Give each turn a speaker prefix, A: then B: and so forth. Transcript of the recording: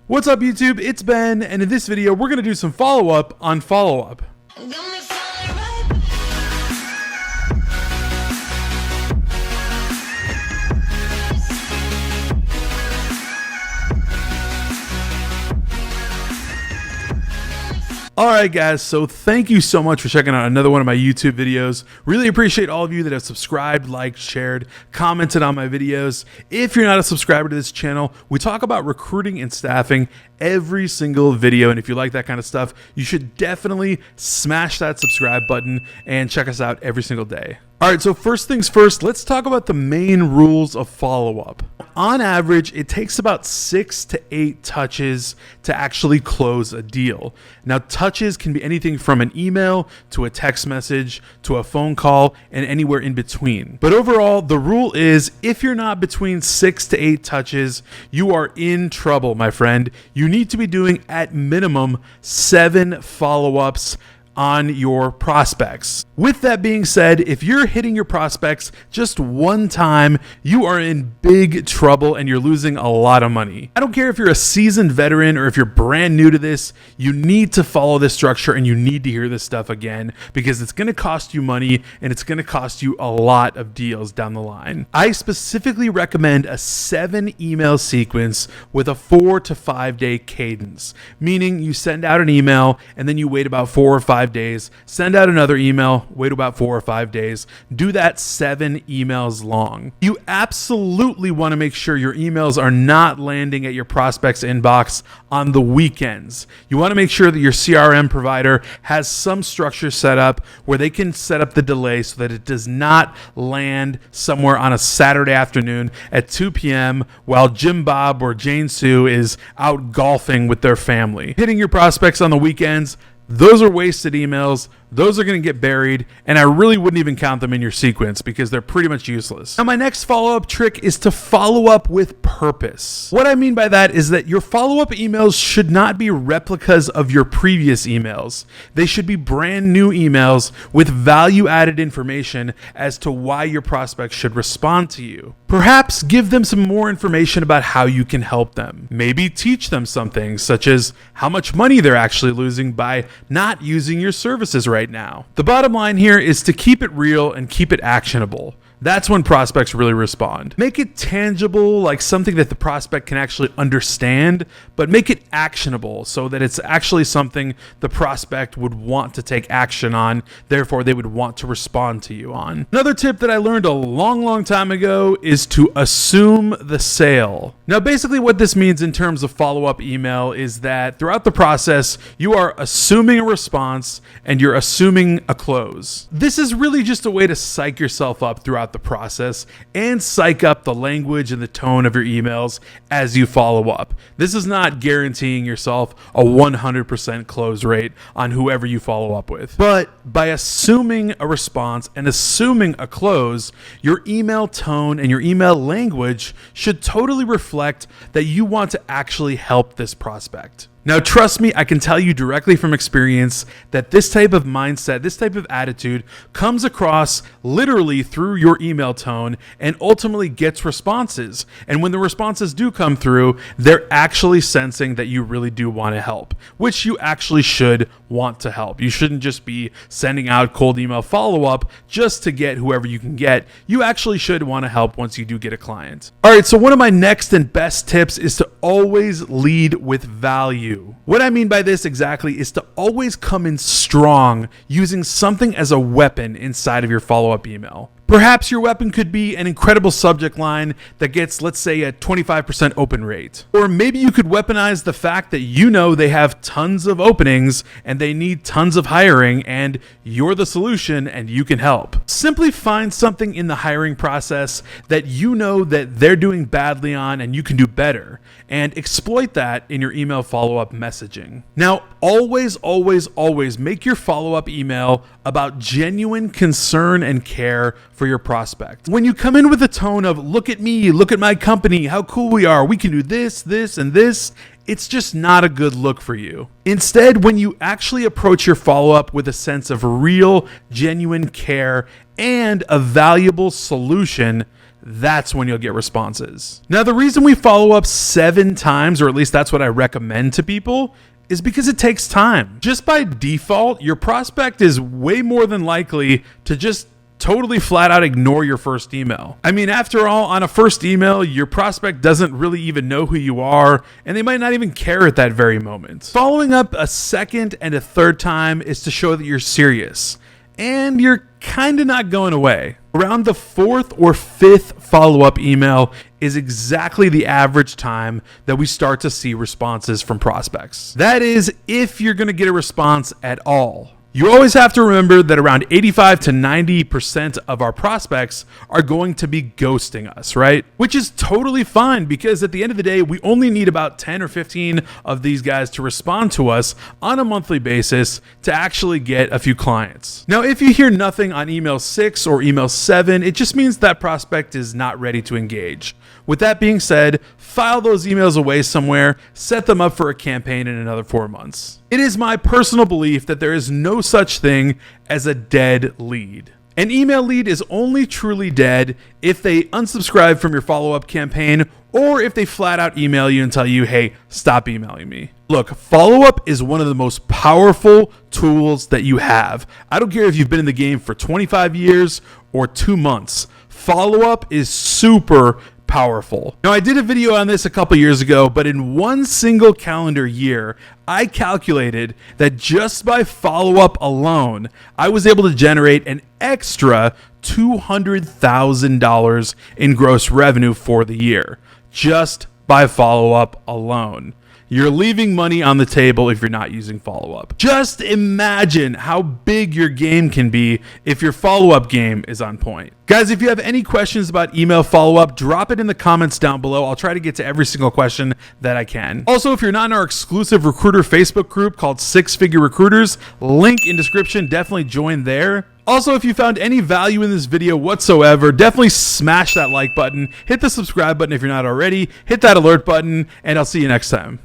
A: What's up, YouTube? It's Ben, and in this video, we're going to do some follow-up on follow-up. Alright guys, so thank you so much for checking out another one of my YouTube videos. Really appreciate all of you that have subscribed, liked, shared, commented on my videos. If you're not a subscriber to this channel, we talk about recruiting and staffing every single video, and if you like that kind of stuff, you should definitely smash that subscribe button and check us out every single day. Alright, so first things first, let's talk about the main rules of follow-up. On average, it takes about 6 to 8 touches to actually close a deal. Now, touches can be anything from an email to a text message to a phone call and anywhere in between. But overall, the rule is if you're not between 6 to 8 touches, you are in trouble, my friend. You need to be doing at minimum 7 follow-ups on your prospects. With that being said, if you're hitting your prospects just one time, you are in big trouble and you're losing a lot of money. I don't care if you're a seasoned veteran or if you're brand new to this, you need to follow this structure and you need to hear this stuff again because it's gonna cost you money and it's gonna cost you a lot of deals down the line. I specifically recommend a 7 email sequence with a 4 to 5 day cadence, meaning you send out an email and then you wait about 4 or 5 days, send out another email, wait about 4 or 5 days, do that 7 emails long. You absolutely want to make sure your emails are not landing at your prospect's inbox on the weekends. You want to make sure that your CRM provider has some structure set up where they can set up the delay so that it does not land somewhere on a Saturday afternoon at 2 p.m. while Jim Bob or Jane Sue is out golfing with their family. Hitting your prospects on the weekends, those are wasted emails. Those are going to get buried, and I really wouldn't even count them in your sequence because they're pretty much useless. Now, my next follow-up trick is to follow up with purpose. What I mean by that is that your follow-up emails should not be replicas of your previous emails. They should be brand new emails with value-added information as to why your prospects should respond to you. Perhaps give them some more information about how you can help them. Maybe teach them something, such as how much money they're actually losing by not using your services right now. The bottom line here is to keep it real and keep it actionable. That's when prospects really respond. Make it tangible, like something that the prospect can actually understand, but make it actionable so that it's actually something the prospect would want to take action on, therefore they would want to respond to you on. Another tip that I learned a long time ago is to assume the sale. Now, basically what this means in terms of follow-up email is that throughout the process, you are assuming a response and you're assuming a close. This is really just a way to psych yourself up throughout the process and psych up the language and the tone of your emails as you follow up. This is not guaranteeing yourself a 100% close rate on whoever you follow up with. But by assuming a response and assuming a close, your email tone and your email language should totally reflect that you want to actually help this prospect. Now, trust me, I can tell you directly from experience that this type of mindset, this type of attitude comes across literally through your email tone and ultimately gets responses. And when the responses do come through, they're actually sensing that you really do want to help, which you actually should want to help. You shouldn't just be sending out cold email follow-up just to get whoever you can get. You actually should want to help once you do get a client. All right, so one of my next and best tips is to always lead with value. What I mean by this exactly is to always come in strong using something as a weapon inside of your follow-up email. Perhaps your weapon could be an incredible subject line that gets, let's say, a 25% open rate. Or maybe you could weaponize the fact that you know they have tons of openings and they need tons of hiring and you're the solution and you can help. Simply find something in the hiring process that you know that they're doing badly on and you can do better, and exploit that in your email follow-up messaging. Now, always make your follow-up email about genuine concern and care for your prospect. When you come in with a tone of, look at me, look at my company, how cool we are, we can do this, this, and this, it's just not a good look for you. Instead, when you actually approach your follow-up with a sense of real, genuine care and a valuable solution, that's when you'll get responses. Now, the reason we follow up 7 times, or at least that's what I recommend to people, is because it takes time. Just by default, your prospect is way more than likely to just totally flat out ignore your first email. I mean, after all, on a first email, your prospect doesn't really even know who you are, and they might not even care at that very moment. Following up a second and a third time is to show that you're serious, and you're kind of not going away. Around the 4th or 5th follow-up email is exactly the average time that we start to see responses from prospects. That is, if you're going to get a response at all. You always have to remember that around 85 to 90% of our prospects are going to be ghosting us, right? Which is totally fine, because at the end of the day, we only need about 10 or 15 of these guys to respond to us on a monthly basis to actually get a few clients. Now, if you hear nothing on email 6 or email 7, it just means that prospect is not ready to engage. With that being said, file those emails away somewhere, set them up for a campaign in another 4 months. It is my personal belief that there is no such thing as a dead lead. An email lead is only truly dead if they unsubscribe from your follow-up campaign, or if they flat out email you and tell you, hey, stop emailing me. Look, follow-up is one of the most powerful tools that you have. I don't care if you've been in the game for 25 years or 2 months. Follow-up is super powerful. Now, I did a video on this a couple years ago, but in one single calendar year, I calculated that just by follow-up alone, I was able to generate an extra $200,000 in gross revenue for the year, just by follow-up alone. You're leaving money on the table if you're not using follow-up. Just imagine how big your game can be if your follow-up game is on point. Guys, if you have any questions about email follow-up, drop it in the comments down below. I'll try to get to every single question that I can. Also, if you're not in our exclusive recruiter Facebook group called 6 Figure Recruiters, link in description, definitely join there. Also, if you found any value in this video whatsoever, definitely smash that like button, hit the subscribe button if you're not already, hit that alert button, and I'll see you next time.